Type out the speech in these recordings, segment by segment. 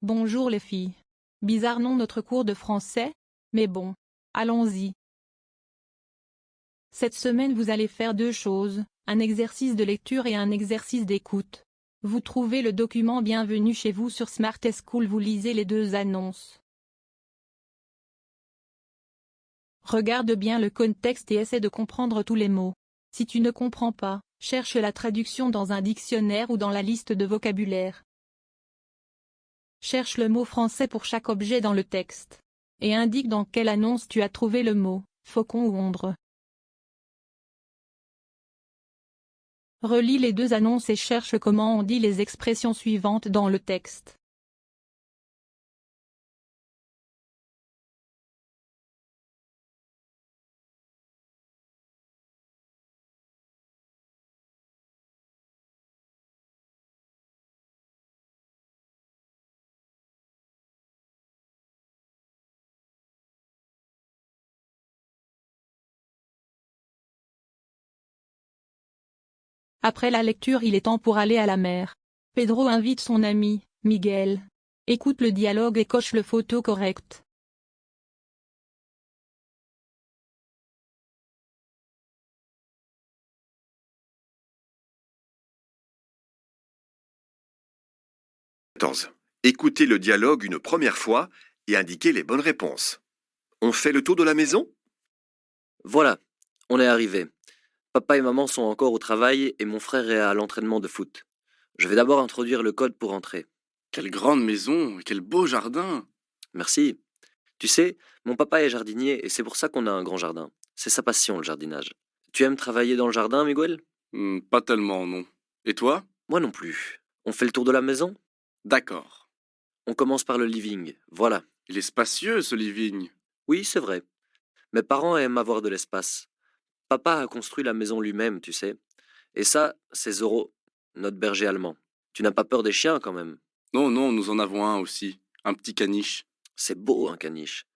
Bonjour les filles. Bizarre non notre cours de français, mais bon, allons-y. Cette semaine vous allez faire deux choses, un exercice de lecture et un exercice d'écoute. Vous trouvez le document Bienvenue chez vous sur Smart School, vous lisez les deux annonces. Regarde bien le contexte et essaie de comprendre tous les mots. Si tu ne comprends pas, cherche la traduction dans un dictionnaire ou dans la liste de vocabulaire. Cherche le mot français pour chaque objet dans le texte. Et indique dans quelle annonce tu as trouvé le mot « faucon » ou « ombre ». Relis les deux annonces et cherche comment on dit les expressions suivantes dans le texte. Après la lecture, il est temps pour aller à la mer. Pedro invite son ami, Miguel. Écoute le dialogue et coche le photo correct. Écoutez le dialogue une première fois et indiquez les bonnes réponses. On fait le tour de la maison? Voilà, on est arrivé. Papa et maman sont encore au travail et mon frère est à l'entraînement de foot. Je vais d'abord introduire le code pour entrer. Quelle grande maison, et quel beau jardin. Merci. Tu sais, mon papa est jardinier et c'est pour ça qu'on a un grand jardin. C'est sa passion, le jardinage. Tu aimes travailler dans le jardin, Miguel? Pas tellement, non. Et toi? Moi non plus. On fait le tour de la maison? D'accord. On commence par le living. Voilà. Il est spacieux, ce living. Oui, c'est vrai. Mes parents aiment avoir de l'espace. Papa a construit la maison lui-même, tu sais. Et ça, c'est Zoro, notre berger allemand. Tu n'as pas peur des chiens quand même? Non, non, nous en avons un aussi. Un petit caniche. C'est beau, un caniche.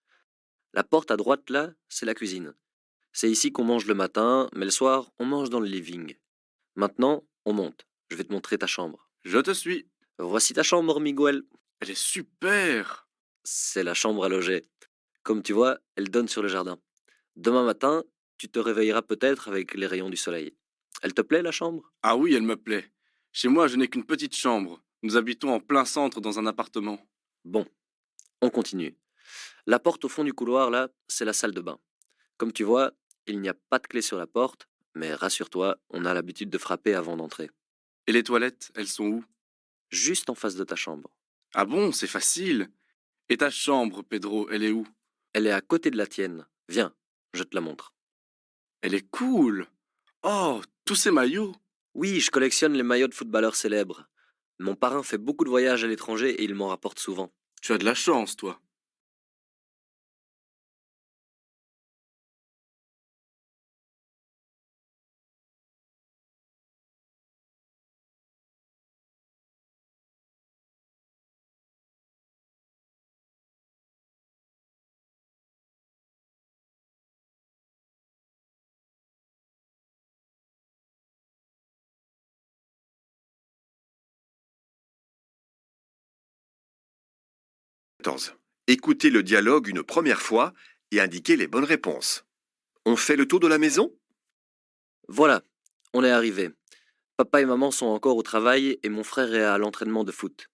La porte à droite, là, c'est la cuisine. C'est ici qu'on mange le matin, mais le soir, on mange dans le living. Maintenant, on monte. Je vais te montrer ta chambre. Je te suis. Voici ta chambre, Miguel. Elle est super. C'est la chambre à loger. Comme tu vois, elle donne sur le jardin. Demain matin, tu te réveilleras peut-être avec les rayons du soleil. Elle te plaît, la chambre? Ah oui, elle me plaît. Chez moi, je n'ai qu'une petite chambre. Nous habitons en plein centre dans un appartement. Bon, on continue. La porte au fond du couloir, là, c'est la salle de bain. Comme tu vois, il n'y a pas de clé sur la porte, mais rassure-toi, on a l'habitude de frapper avant d'entrer. Et les toilettes, elles sont où? Juste en face de ta chambre. Ah bon, c'est facile. Et ta chambre, Pedro, elle est où? Elle est à côté de la tienne. Viens, je te la montre. Elle est cool. Oh, tous ces maillots. Oui, je collectionne les maillots de footballeurs célèbres. Mon parrain fait beaucoup de voyages à l'étranger et il m'en rapporte souvent. Tu as de la chance, toi. Écoutez le dialogue une première fois et indiquez les bonnes réponses. On fait le tour de la maison? Voilà, on est arrivé. Papa et maman sont encore au travail et mon frère est à l'entraînement de foot.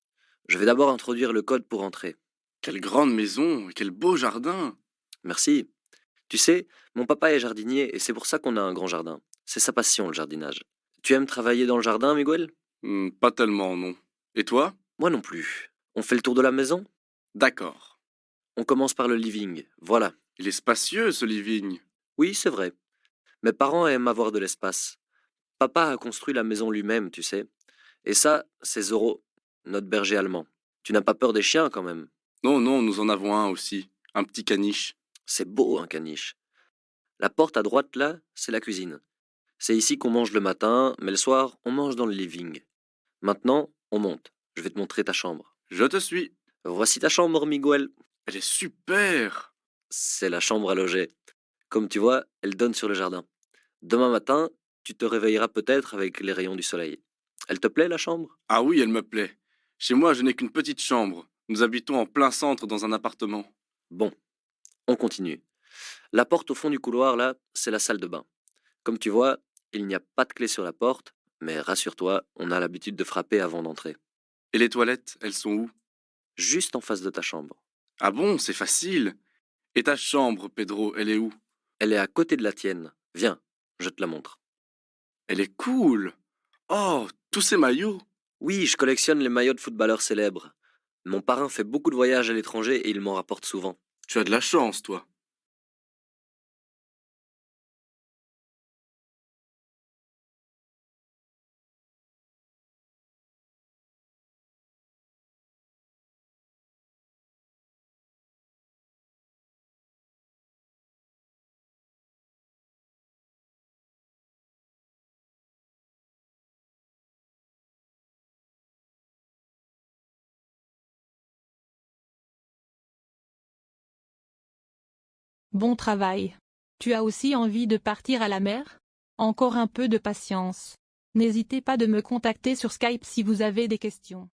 Je vais d'abord introduire le code pour entrer. Quelle grande maison, et quel beau jardin. Merci. Tu sais, mon papa est jardinier et c'est pour ça qu'on a un grand jardin. C'est sa passion, le jardinage. Tu aimes travailler dans le jardin, Miguel? Pas tellement, non. Et toi? Moi non plus. On fait le tour de la maison? D'accord. On commence par le living. Voilà. Il est spacieux, ce living. Oui, c'est vrai. Mes parents aiment avoir de l'espace. Papa a construit la maison lui-même, tu sais. Et ça, c'est Zoro, notre berger allemand. Tu n'as pas peur des chiens quand même? Non, non, nous en avons un aussi. Un petit caniche. C'est beau, un caniche. La porte à droite, là, c'est la cuisine. C'est ici qu'on mange le matin, mais le soir, on mange dans le living. Maintenant, on monte. Je vais te montrer ta chambre. Je te suis. Voici ta chambre, Miguel. Elle est super. C'est la chambre à loger. Comme tu vois, elle donne sur le jardin. Demain matin, tu te réveilleras peut-être avec les rayons du soleil. Elle te plaît, la chambre? Ah oui, elle me plaît. Chez moi, je n'ai qu'une petite chambre. Nous habitons en plein centre dans un appartement. Bon, on continue. La porte au fond du couloir, là, c'est la salle de bain. Comme tu vois, il n'y a pas de clé sur la porte, mais rassure-toi, on a l'habitude de frapper avant d'entrer. Et les toilettes, elles sont où? Juste en face de ta chambre. Ah bon, c'est facile. Et ta chambre, Pedro, elle est où? Elle est à côté de la tienne. Viens, je te la montre. Elle est cool. Oh, tous ces maillots. Oui, je collectionne les maillots de footballeurs célèbres. Mon parrain fait beaucoup de voyages à l'étranger et il m'en rapporte souvent. Tu as de la chance, toi. Bon travail. Tu as aussi envie de partir à la mer? Encore un peu de patience. N'hésitez pas de me contacter sur Skype si vous avez des questions.